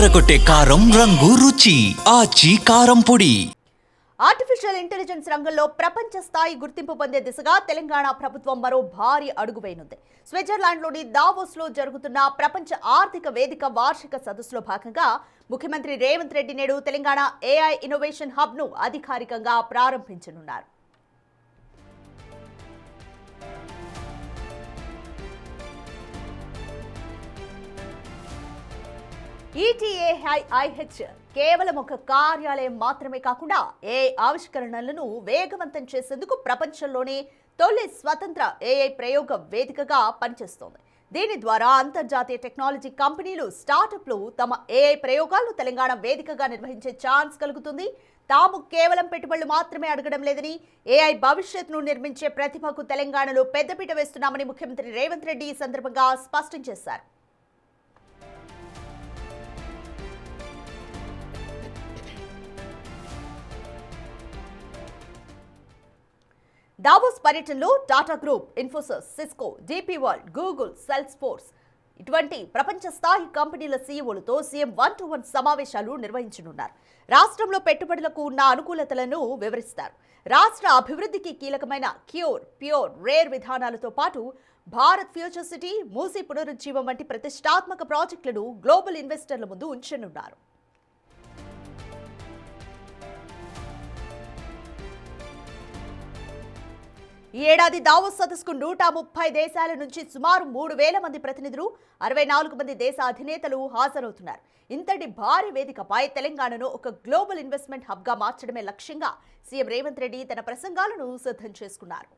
అదరగొట్టే కారం రంగు రుచి ఆచి కారం పొడి. ఆర్టిఫిషియల్ ఇంటెలిజెన్స్ రంగంలో ప్రపంచ స్థాయి గుర్తింపు పొందే దిశగా తెలంగాణ ప్రభుత్వం మరో భారీ అడుగు వేయనుంది. స్విట్జర్లాండ్లోని దావోస్లో జరుగుతున్న ప్రపంచ ఆర్థిక వేదిక వార్షిక సదస్సులో భాగంగా ముఖ్యమంత్రి రేవంత్ రెడ్డి నేడు తెలంగాణ ఏఐ ఇన్నోవేషన్ హబ్ను అధికారికంగా ప్రారంభించనున్నారు. ఈటీఏఐహెచ్ కేవలం ఒక కార్యాలయం మాత్రమే కాకుండా ఏఐ ఆవిష్కరణలను వేగవంతం చేసేందుకు ప్రపంచంలోనే తొలి స్వతంత్ర ఏఐ ప్రయోగ వేదికగా పనిచేస్తోంది. దీని ద్వారా అంతర్జాతీయ టెక్నాలజీ కంపెనీలు, స్టార్టప్లు తమ ఏఐ ప్రయోగాలను తెలంగాణ వేదికగా నిర్వహించే ఛాన్స్ కలుగుతుంది. తాము కేవలం పెట్టుబడులు మాత్రమే అడగడం లేదని, ఏఐ భవిష్యత్తును నిర్మించే ప్రతిభకు తెలంగాణలో పెద్దపీట వేస్తున్నామని ముఖ్యమంత్రి రేవంత్ రెడ్డి ఈ సందర్భంగా స్పష్టం చేశారు. దావోస్ పర్యటనలో Tata group, Infosys, Cisco, DP World, Google, Salesforce ఇటువంటి ప్రపంచ స్థాయి కంపెనీల సీఈఓలతో సీఎం 1-to-1 సమావేశాలు నిర్వహించనున్నారు. రాష్ట్రంలో పెట్టుబడులకు ఉన్న అనుకూలతలను వివరిస్తారు. రాష్ట్ర అభివృద్ధికి కీలకమైన క్యూర్, ప్యూర్, రేర్ విధానాలతో పాటు భారత్ ఫ్యూచర్ సిటీ, మూసీ పునరుజ్జీవం వంటి ప్రతిష్టాత్మక ప్రాజెక్టులను గ్లోబల్ ఇన్వెస్టర్ల ముందు ఉంచనున్నారు. ఈ ఏడాది దావోస్ సదస్సుకు 130 దేశాల నుంచి సుమారు 3,000 మంది ప్రతినిధులు, 64 మంది దేశ అధినేతలు హాజరవుతున్నారు. ఇంతటి భారీ వేదికపై తెలంగాణను ఒక గ్లోబల్ ఇన్వెస్ట్మెంట్ హబ్గా మార్చడమే లక్ష్యంగా సీఎం రేవంత్ రెడ్డి తన ప్రసంగాలను సిద్ధం చేసుకున్నారు.